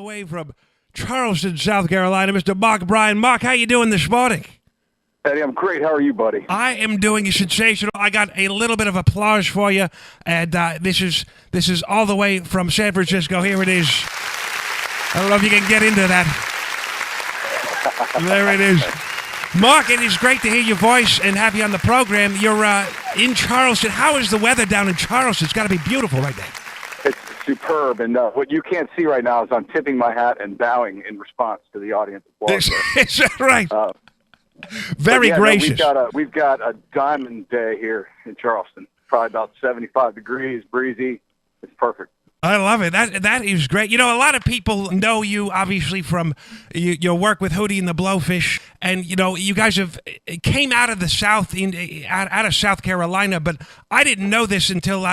way from Charleston, South Carolina, Mr. Mark Bryan. Mark, how you doing this morning? Eddie, I'm great. How are you, buddy? I am doing sensational. I got a little bit of applause for you, and this is all the way from San Francisco. Here it is. I don't know if you can get into that. There it is. Mark, it is great to hear your voice and have you on the program. You're in Charleston. How is the weather down in Charleston? It's got to be beautiful right now. It's superb, and what you can't see right now is I'm tipping my hat and bowing in response to the audience. Is that right? Very gracious. No, we've got a diamond day here in Charleston. Probably about 75 degrees, breezy. It's perfect. I love it. That is great. You know, a lot of people know you obviously from your work with Hootie and The Blowfish, and you know you guys came out of the South, out of South Carolina. But I didn't know this until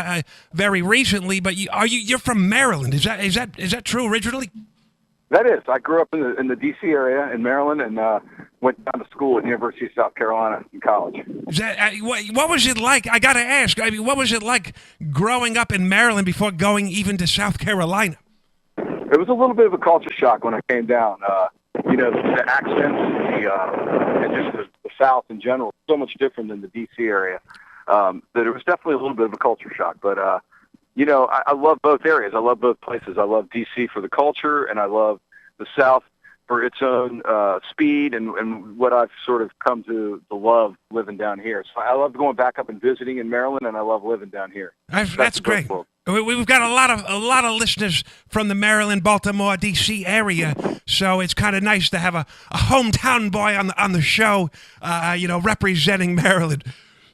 very recently. But you're from Maryland? Is that true originally? That is. I grew up in the D.C. area in Maryland, and went down to school at the University of South Carolina in college. Is that, what was it like? I got to ask. I mean, what was it like growing up in Maryland before going even to South Carolina? It was a little bit of a culture shock when I came down. You know, the accents and just the South in general, so much different than the D.C. area. That it was definitely a little bit of a culture shock. But you know, I love both areas. I love both places. I love D.C. for the culture, and I love the South for its own speed and what I've sort of come to love living down here. So I love going back up and visiting in Maryland, and I love living down here. That's great. We've got a lot of listeners from the Maryland, Baltimore, D.C. area, so it's kind of nice to have a hometown boy on the show, you know, representing Maryland.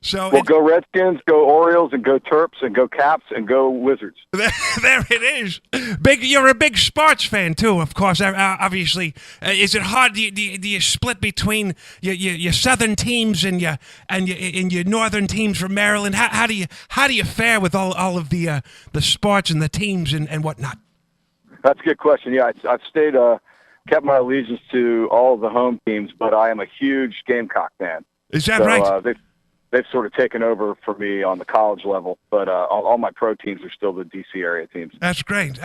So well, go Redskins, go Orioles, and go Terps, and go Caps, and go Wizards. There it is. You're a big sports fan too, of course. Obviously, is it hard? Do you split between your southern teams and your northern teams from Maryland? How do you fare with all of the sports and the teams and whatnot? That's a good question. Yeah, I've stayed kept my allegiance to all of the home teams, but I am a huge Gamecock fan. Is that right? They've sort of taken over for me on the college level, but all my pro teams are still the D.C. area teams. That's great.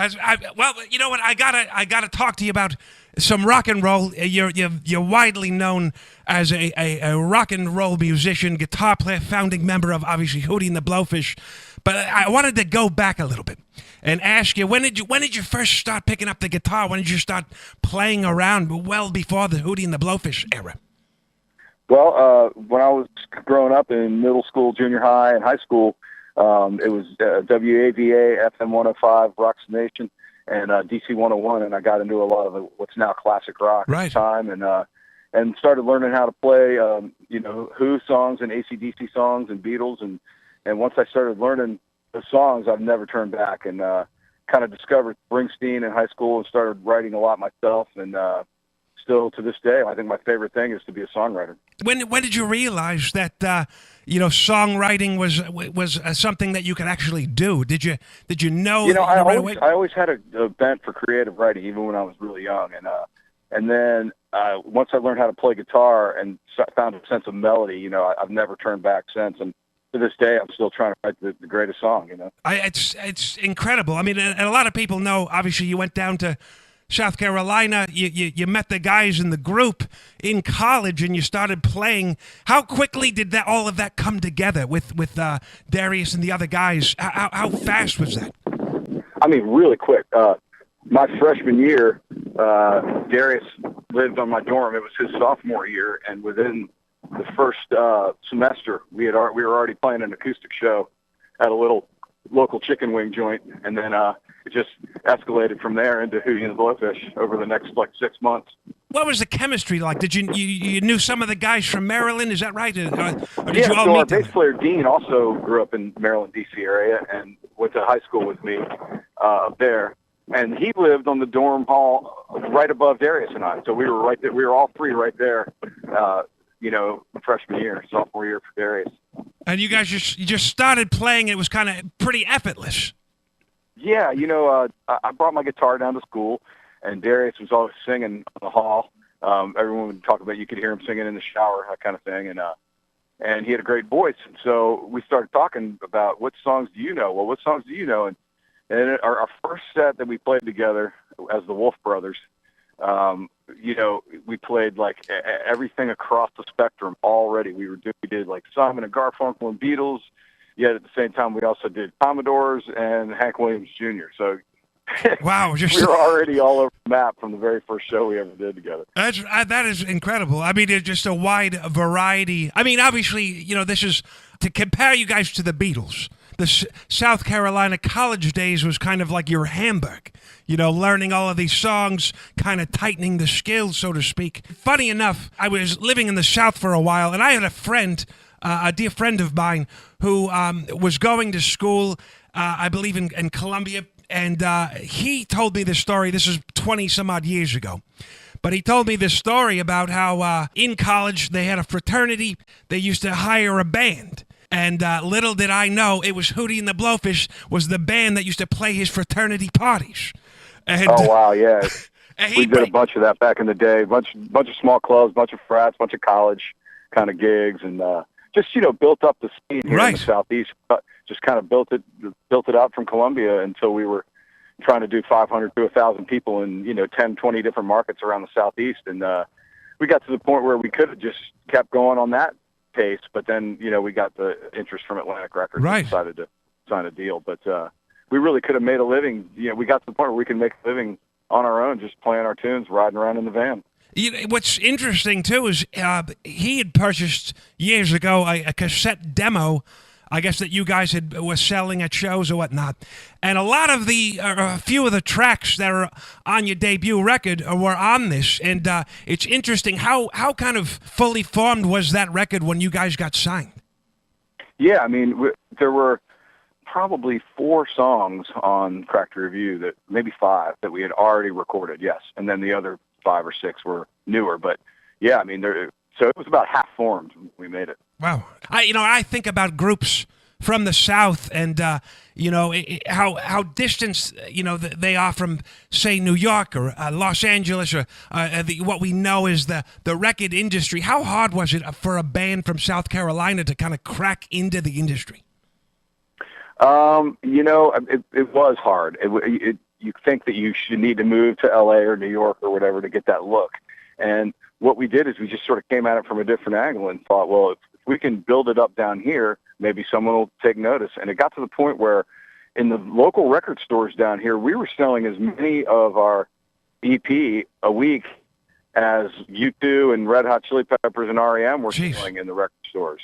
Well, you know what? I gotta talk to you about some rock and roll. You're widely known as a rock and roll musician, guitar player, founding member of obviously Hootie and The Blowfish. But I wanted to go back a little bit and ask you when did you first start picking up the guitar? When did you start playing around? Well before the Hootie and The Blowfish era. Well, when I was growing up in middle school, junior high, and high school, it was WAVA, FM 105, Rocks Nation, and DC 101, and I got into a lot of what's now classic rock at the time, and started learning how to play, you know, Who songs and AC/DC songs and Beatles, and once I started learning the songs, I've never turned back, and kind of discovered Springsteen in high school and started writing a lot myself, and still to this day, I think my favorite thing is to be a songwriter. When did you realize that you know, songwriting was something that you could actually do? Did you know? You know, I always had a bent for creative writing, even when I was really young, and then once I learned how to play guitar and found a sense of melody, you know, I've never turned back since, and to this day, I'm still trying to write the greatest song. You know, it's incredible. I mean, and a lot of people know. Obviously, you went down to South Carolina, you met the guys in the group in college, and you started playing. How quickly did all of that come together with Darius and the other guys? How fast was that? I mean, really quick. My freshman year, Darius lived on my dorm. It was his sophomore year, and within the first semester, we were already playing an acoustic show at a little local chicken wing joint, and then it just escalated from there into Hootie and The Blowfish over the next 6 months. What was the chemistry like? Did you knew some of the guys from Maryland? Is that right? Or did yeah, you all so meet our them? bass player Dean also grew up in Maryland, D.C. area, and went to high school with me up there. And he lived on the dorm hall right above Darius and I. So we were right there. We were all three right there. You know, freshman year, sophomore year for Darius. And you guys just started playing. It was kind of pretty effortless. Yeah, you know, I brought my guitar down to school, and Darius was always singing in the hall. Everyone would talk about, you could hear him singing in the shower, that kind of thing, and he had a great voice. So we started talking about, what songs do you know? Well, what songs do you know? And And our first set that we played together as the Wolf Brothers, we played like everything across the spectrum already. We did like Simon and Garfunkel and Beatles, yet at the same time we also did Commodores and Hank Williams Jr. So wow, we were already all over the map from the very first show we ever did together. That is incredible. I mean, it's just a wide variety. I mean, obviously, this is to compare you guys to the Beatles. The South Carolina college days was kind of like your Hamburg, learning all of these songs, kind of tightening the skills, so to speak. Funny enough, I was living in the South for a while, and I had a friend, a dear friend of mine, who was going to school, I believe in Columbia, and he told me this story. This is 20-some-odd years ago. But he told me this story about how in college they had a fraternity. They used to hire a band. And little did I know, it was Hootie and The Blowfish was the band that used to play his fraternity parties. And, oh, wow, yeah. We did a bunch of that back in the day. Bunch of small clubs, bunch of frats, bunch of college kind of gigs, and just, built up the scene here in the Southeast. Just kind of built it out from Columbia until we were trying to do 500 to 1,000 people in, 10, 20 different markets around the Southeast. And we got to the point where we could have just kept going on that pace, but then we got the interest from Atlantic Records and decided to sign a deal. But we really could have made a living. We got to the point where we could make a living on our own, just playing our tunes, riding around in the van. What's interesting too is he had purchased years ago a cassette demo, I guess, that you guys were selling at shows or whatnot, and a few of the tracks that are on your debut record were on this. And it's interesting how kind of fully formed was that record when you guys got signed? Yeah, I mean, there were probably 4 songs on Cracked Review, that maybe 5 that we had already recorded. Yes, and then the other 5 or 6 were newer. But yeah, I mean, so it was about half formed when we made it. Wow. I think about groups from the South and, how distant, they are from, say, New York or Los Angeles or what we know is the record industry. How hard was it for a band from South Carolina to kind of crack into the industry? It was hard. You think that you should need to move to L.A. or New York or whatever to get that look. And what we did is we just sort of came at it from a different angle and thought, well, if we can build it up down here, maybe someone will take notice. And it got to the point where in the local record stores down here, we were selling as many of our EP a week as U2 and Red Hot Chili Peppers and R.E.M. were selling in the record stores.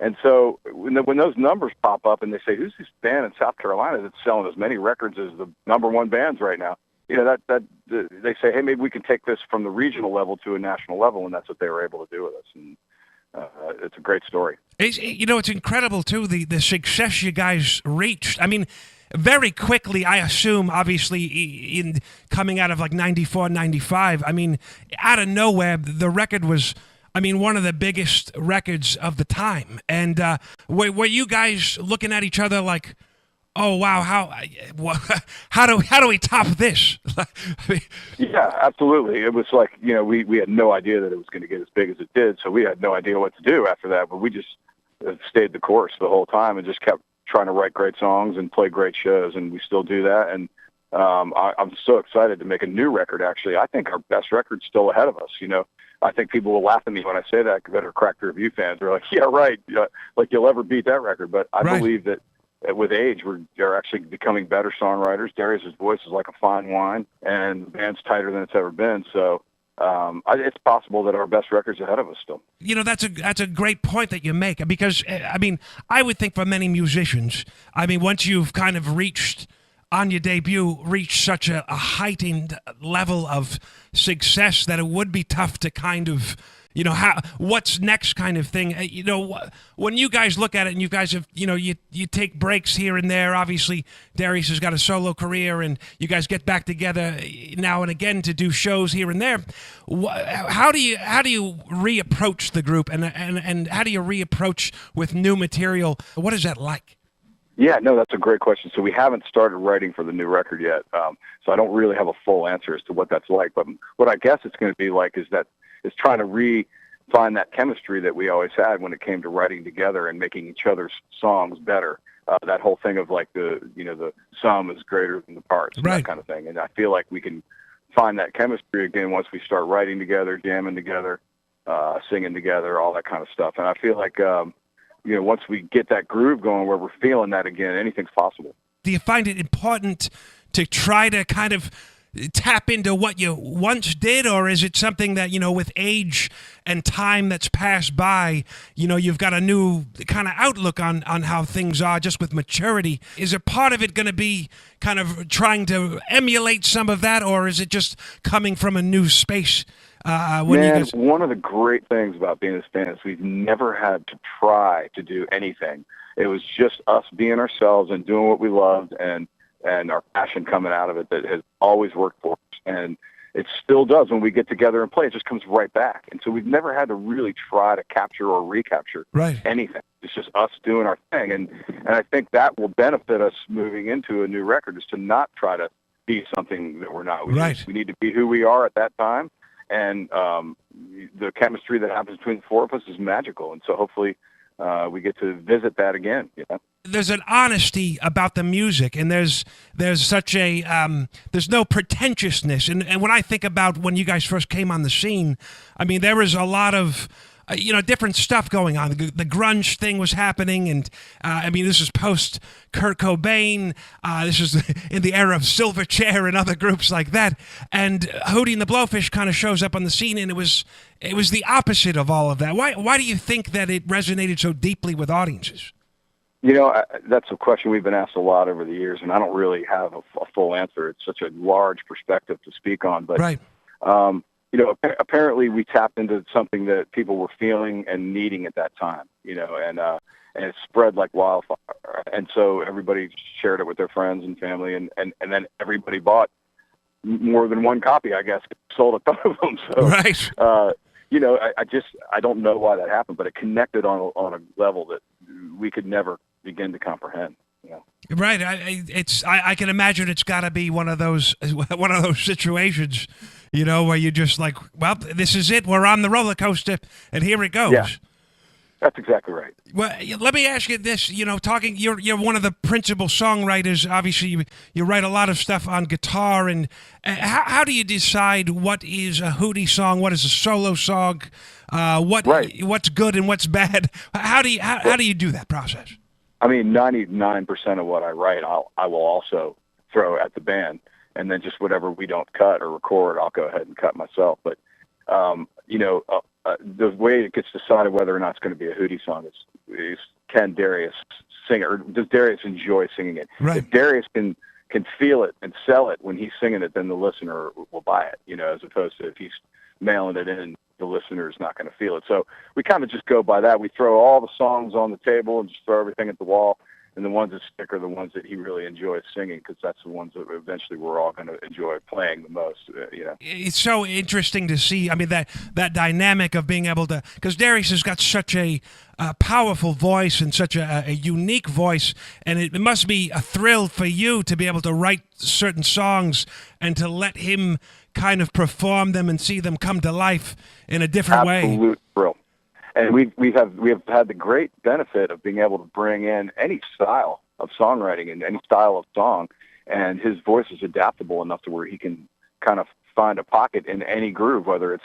And so when those numbers pop up and they say, who's this band in South Carolina that's selling as many records as the number one bands right now? They say, hey, maybe we can take this from the regional level to a national level, and that's what they were able to do with us. And it's a great story. It's incredible, too, the success you guys reached. I mean, very quickly, I assume, obviously, in coming out of like 94, 95, I mean, out of nowhere, the record was, one of the biggest records of the time. And were you guys looking at each other like, oh, wow, how do we top this? Yeah, absolutely. It was like, we had no idea that it was going to get as big as it did, so we had no idea what to do after that, but we just stayed the course the whole time and just kept trying to write great songs and play great shows, and we still do that. And I'm so excited to make a new record, actually. I think our best record's still ahead of us, I think people will laugh at me when I say that are Cracked Review fans. They're like, yeah, right, like you'll ever beat that record. But I believe that with age, we're actually becoming better songwriters. Darius's voice is like a fine wine, and the band's tighter than it's ever been. So it's possible that our best record's ahead of us still. That's a great point that you make, because, I would think for many musicians, once you've kind of reached such a heightened level of success that it would be tough to kind of, what's next kind of thing. When you guys look at it and you guys have, you take breaks here and there. Obviously, Darius has got a solo career and you guys get back together now and again to do shows here and there. How do you reapproach the group and how do you reapproach with new material? What is that like? Yeah, no, that's a great question. So we haven't started writing for the new record yet. So I don't really have a full answer as to what that's like. But what I guess it's going to be like is trying to refine that chemistry that we always had when it came to writing together and making each other's songs better. that whole thing of like the sum is greater than the parts, and Right. that kind of thing. And I feel like we can find that chemistry again once we start writing together, jamming together, singing together, all that kind of stuff. And I feel like, once we get that groove going where we're feeling that again, anything's possible. Do you find it important to try to kind of tap into what you once did, or is it something that, with age and time that's passed by, you've got a new kind of outlook on how things are just with maturity? Is a part of it going to be kind of trying to emulate some of that, or is it just coming from a new space? One of the great things about being this band is we've never had to try to do anything. It was just us being ourselves and doing what we loved, and our passion coming out of it that has always worked for us. And it still does when we get together and play. It just comes right back. And so we've never had to really try to capture or recapture anything. It's just us doing our thing. And I think that will benefit us moving into a new record, is to not try to be something that we're not. We need to be who we are at that time. And the chemistry that happens between the four of us is magical. And so hopefully we get to visit that again. There's an honesty about the music, and there's such a there's no pretentiousness. And when I think about when you guys first came on the scene, I mean, there was a lot of different stuff going on. The grunge thing was happening, and I mean, this is post Kurt Cobain. This is in the era of Silverchair and other groups like that. And Hootie and the Blowfish kind of shows up on the scene, and it was the opposite of all of that. Why do you think that it resonated so deeply with audiences? That's a question we've been asked a lot over the years, and I don't really have a full answer. It's such a large perspective to speak on, but right. Apparently we tapped into something that people were feeling and needing at that time, and it spread like wildfire. And so everybody shared it with their friends and family, and then everybody bought more than one copy, I guess, sold a ton of them. So, right. I don't know why that happened, but it connected on a level that we could never begin to comprehend. Right. I can imagine it's got to be one of those situations, where you're just like, well, this is it. We're on the roller coaster, and here it goes. Yeah. That's exactly right. Well, let me ask you this. You're one of the principal songwriters. Obviously, you write a lot of stuff on guitar. And how do you decide what is a Hootie song, what is a solo song, what's good and what's bad? How do you do that process? I mean, 99% of what I write, I will also throw at the band, and then just whatever we don't cut or record, I'll go ahead and cut myself. But the way it gets decided whether or not it's going to be a Hootie song is can Darius sing it, or does Darius enjoy singing it? Right. If Darius can feel it and sell it when he's singing it, then the listener will buy it, as opposed to if he's mailing it in, the listener's not going to feel it. So we kind of just go by that. We throw all the songs on the table and just throw everything at the wall. And the ones that stick are the ones that he really enjoys singing, because that's the ones that eventually we're all going to enjoy playing the most. It's so interesting to see. I mean, that dynamic of being able to, because Darius has got such a powerful voice and such a unique voice, and it must be a thrill for you to be able to write certain songs and to let him kind of perform them and see them come to life in a different way. Absolute thrill. And we have had the great benefit of being able to bring in any style of songwriting and any style of song, and his voice is adaptable enough to where he can kind of find a pocket in any groove, whether it's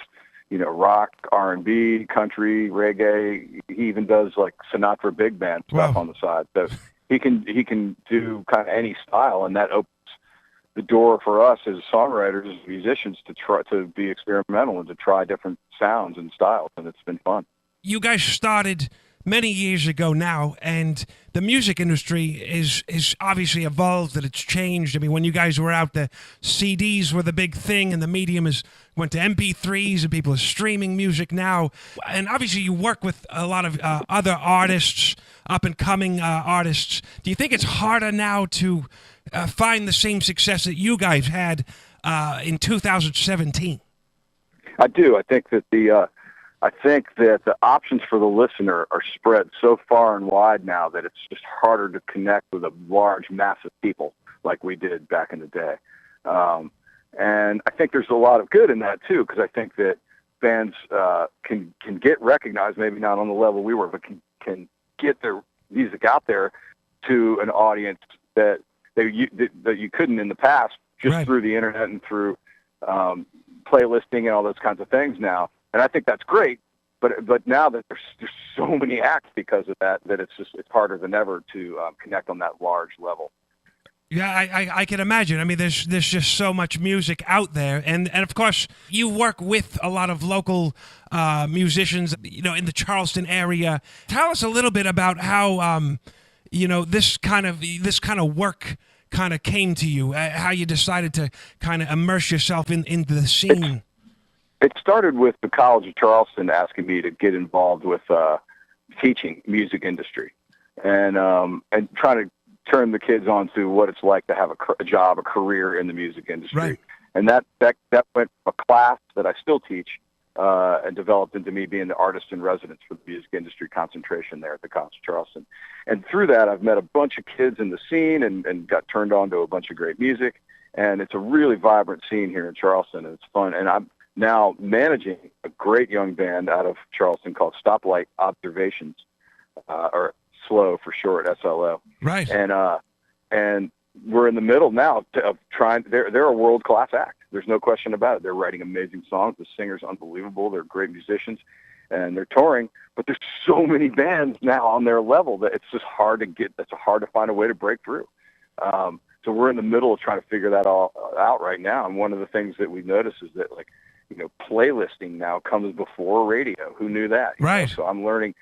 rock, R&B, country, reggae. He even does like Sinatra big band stuff on the side. So he can do kind of any style, and that opens the door for us as songwriters, as musicians, to try to be experimental and to try different sounds and styles, and it's been fun. You guys started many years ago now, and the music industry is obviously evolved, and it's changed. I mean, when you guys were out, the CDs were the big thing, and the medium went to MP3s, and people are streaming music now. And obviously you work with a lot of other artists, up-and-coming artists. Do you think it's harder now to find the same success that you guys had in 2017? I do. I think that the options for the listener are spread so far and wide now that it's just harder to connect with a large mass of people like we did back in the day. And I think there's a lot of good in that too, because I think that bands can get recognized, maybe not on the level we were, but can get their music out there to an audience that you couldn't in the past, just Right. through the internet and through playlisting and all those kinds of things now. And I think that's great. But now that there's so many acts because of that it's harder than ever to connect on that large level. Yeah, I can imagine. I mean, there's just so much music out there, and of course, you work with a lot of local musicians, in the Charleston area. Tell us a little bit about how this kind of work kind of came to you, how you decided to kind of immerse yourself into the scene. It started with the College of Charleston asking me to get involved with teaching music industry, and trying to turn the kids on to what it's like to have a job, a career in the music industry. Right. And that went from a class that I still teach and developed into me being the artist in residence for the music industry concentration there at the College of Charleston. And through that, I've met a bunch of kids in the scene and got turned on to a bunch of great music. And it's a really vibrant scene here in Charleston, and it's fun. And I'm now managing a great young band out of Charleston called Stoplight Observations, or SLO for short, SLO. Right. And we're in the middle now of trying. They're a world-class act. There's no question about it. They're writing amazing songs. The singer's unbelievable. They're great musicians, and they're touring. But there's so many bands now on their level that it's just hard to get. It's hard to find a way to break through. So we're in the middle of trying to figure that all out right now. And one of the things that we notice is that, playlisting now comes before radio. Who knew that? Right. So I'm learning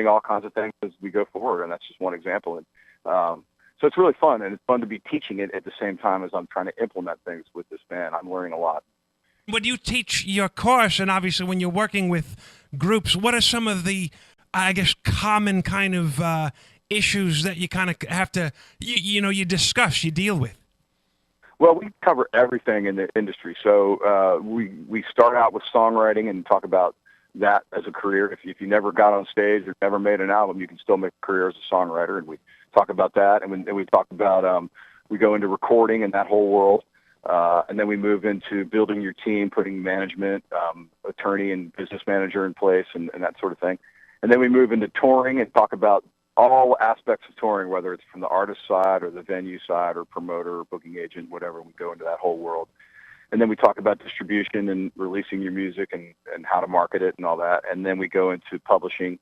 all kinds of things as we go forward, and that's just one example. And so it's really fun, and it's fun to be teaching it at the same time as I'm trying to implement things with this band. I'm learning a lot. When you teach your course, and obviously when you're working with groups, what are some of the, I guess, common kind of issues that you kind of have to, you discuss, you deal with? Well, we cover everything in the industry. So we start out with songwriting and talk about that as a career. If you never got on stage or never made an album, you can still make a career as a songwriter. And we talk about that. And we talk about, we go into recording and that whole world. And then we move into building your team, putting management, attorney and business manager in place and that sort of thing. And then we move into touring and talk about all aspects of touring, whether it's from the artist side or the venue side or promoter or booking agent, whatever. We go into that whole world. And then we talk about distribution and releasing your music and how to market it and all that. And then we go into publishing.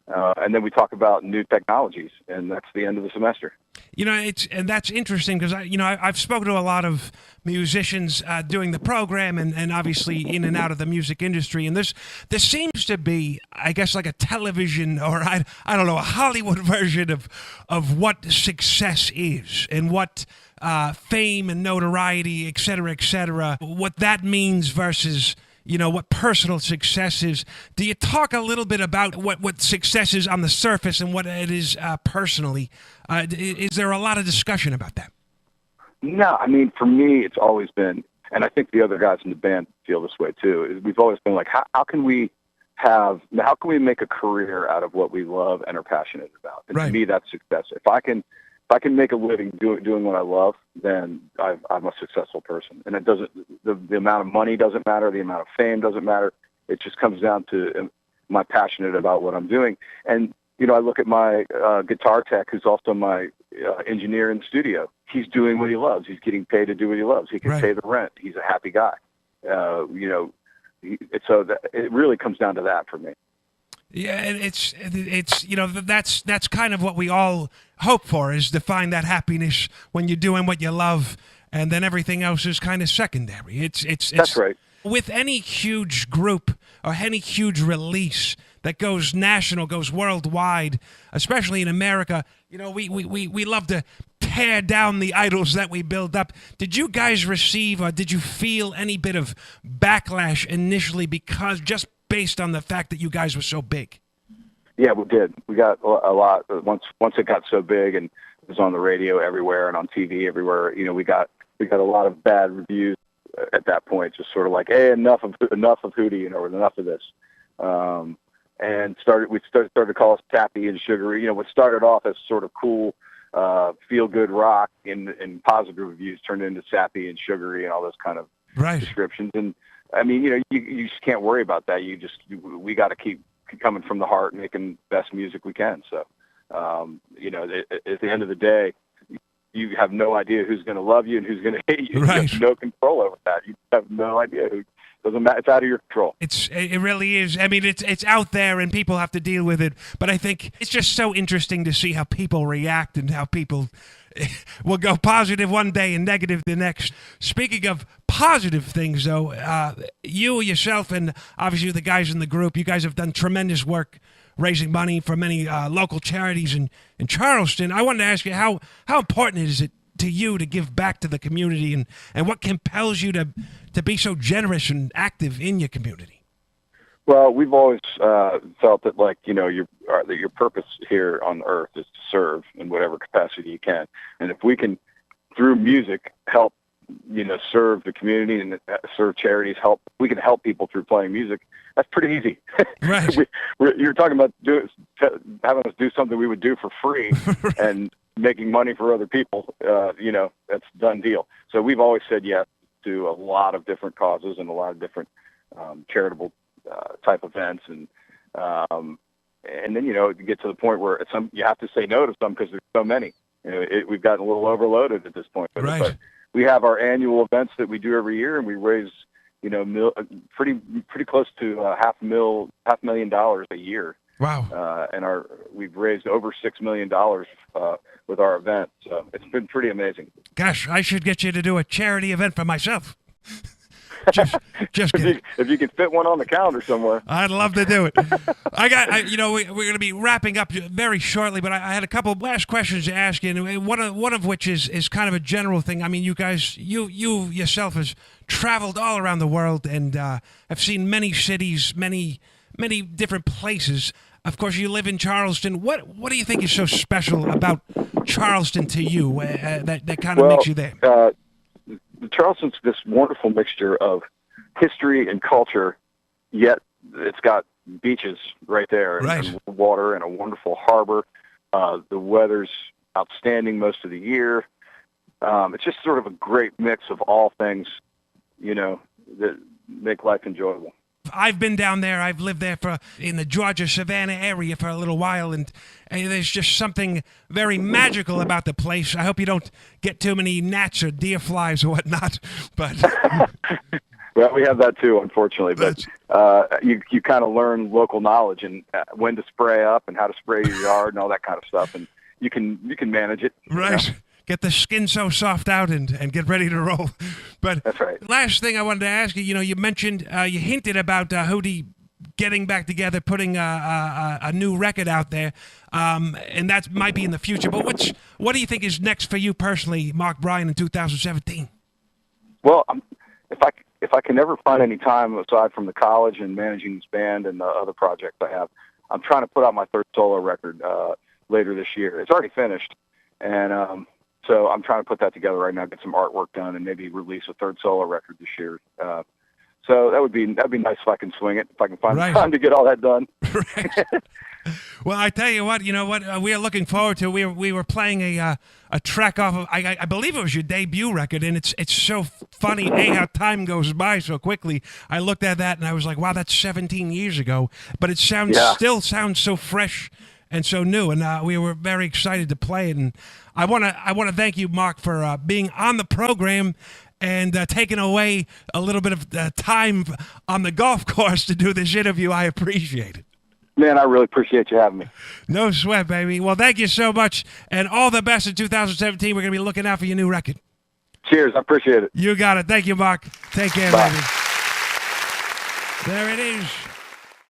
And then we talk about new technologies, and that's the end of the semester. And that's interesting because I've spoken to a lot of musicians doing the program, and obviously in and out of the music industry, and there seems to be, I guess, like a television or I don't know, a Hollywood version of what success is and what fame and notoriety, et cetera, what that means versus what personal success is. Do you talk a little bit about what success is on the surface and what it is personally? Is there a lot of discussion about that? No, I mean, for me, it's always been, and I think the other guys in the band feel this way too, is we've always been like, how can we make a career out of what we love and are passionate about? And right. To me, that's success. If I can make a living doing what I love, then I'm a successful person. And it doesn't, the amount of money doesn't matter, the amount of fame doesn't matter. It just comes down to am I passionate about what I'm doing. And, I look at my guitar tech, who's also my engineer in the studio. He's doing what he loves. He's getting paid to do what he loves. He can right. pay the rent. He's a happy guy. So it really comes down to that for me. Yeah, it's that's kind of what we all hope for, is to find that happiness when you're doing what you love, and then everything else is kind of secondary. It's that's right. With any huge group or any huge release that goes national, goes worldwide, especially in America, we love to tear down the idols that we build up. Did you guys receive, or did you feel any bit of backlash initially because based on the fact that you guys were so big? Yeah, we did. We got a lot once it got so big and it was on the radio everywhere and on TV everywhere. We got a lot of bad reviews at that point. Just sort of like, hey, enough of Hootie, or enough of this. And we started to call us sappy and sugary. What started off as sort of cool, feel good rock and positive reviews turned into sappy and sugary and all those kind of right. descriptions. And I mean, you just can't worry about that. We got to keep coming from the heart and making best music we can. So You know, at the end of the day, you have no idea who's going to love you and who's going to hate you. Right. You have no control over that. You have no idea who. Doesn't matter. It's out of your control. It really is. I mean, it's out there and people have to deal with it. But I think it's just so interesting to see how people react and how people will go positive one day and negative the next. Speaking of positive things, though, you yourself and obviously the guys in the group, you guys have done tremendous work raising money for many local charities in Charleston. I wanted to ask you how important is it to you to give back to the community, and what compels you to be so generous and active in your community? Well, we've always felt that, like, you know, that your purpose here on earth is to serve in whatever capacity you can. And if we can, through music, help, you know, serve the community and serve charities, we can help people through playing music. That's pretty easy. Right. You're talking about having us do something we would do for free and making money for other people. You know, that's a done deal. So we've always said yes to a lot of different causes and a lot of different charitable type events, and then, you know, you get to the point where you have to say no to some because there's so many. You know, we've gotten a little overloaded at this point. But we have our annual events that we do every year, and we raise, you know, pretty close to $500,000 a year. Wow. And we've raised over $6 million with our event. So it's been pretty amazing. Gosh, I should get you to do a charity event for myself. Just kidding. If you can fit one on the calendar somewhere, I'd love to do it. You know, we're going to be wrapping up very shortly, but I had a couple of last questions to ask you, and one of which is kind of a general thing. I mean, you guys, you yourself has traveled all around the world and have seen many cities, many different places. Of course, you live in Charleston. What do you think is so special about Charleston to you that kind of makes you there? Charleston's this wonderful mixture of history and culture, yet it's got beaches right there, and water, and a wonderful harbor. The weather's outstanding most of the year. It's just sort of a great mix of all things, you know, that make life enjoyable. I've been down there. I've lived there in the Georgia Savannah area for a little while, and there's just something very magical about the place. I hope you don't get too many gnats or deer flies or whatnot, but well, we have that too, unfortunately. But you kind of learn local knowledge and when to spray up and how to spray your yard and all that kind of stuff, and you can manage it. Right. You know? Get the skin so soft out and get ready to roll. But that's right. Last thing I wanted to ask you, you know, you mentioned, you hinted about Hootie getting back together, putting a new record out there, and that might be in the future. But what do you think is next for you personally, Mark Bryan, in 2017? Well, if I can ever find any time aside from the college and managing this band and the other projects I have, I'm trying to put out my third solo record later this year. It's already finished, and so I'm trying to put that together right now, get some artwork done, and maybe release a third solo record this year. So that'd be nice if I can swing it, if I can find the time to get all that done. Right. Well, I tell you what, we are looking forward to. We were playing a track off of, I believe it was your debut record, and it's so funny, how time goes by so quickly. I looked at that and I was like, wow, that's 17 years ago, but it still sounds so fresh and so new, and we were very excited to play it. And I want to thank you, Mark, for being on the program and taking away a little bit of time on the golf course to do this interview. I appreciate it. Man, I really appreciate you having me. No sweat, baby. Well, thank you so much, and all the best in 2017. We're going to be looking out for your new record. Cheers. I appreciate it. You got it. Thank you, Mark. Take care, Bye. baby. There it is.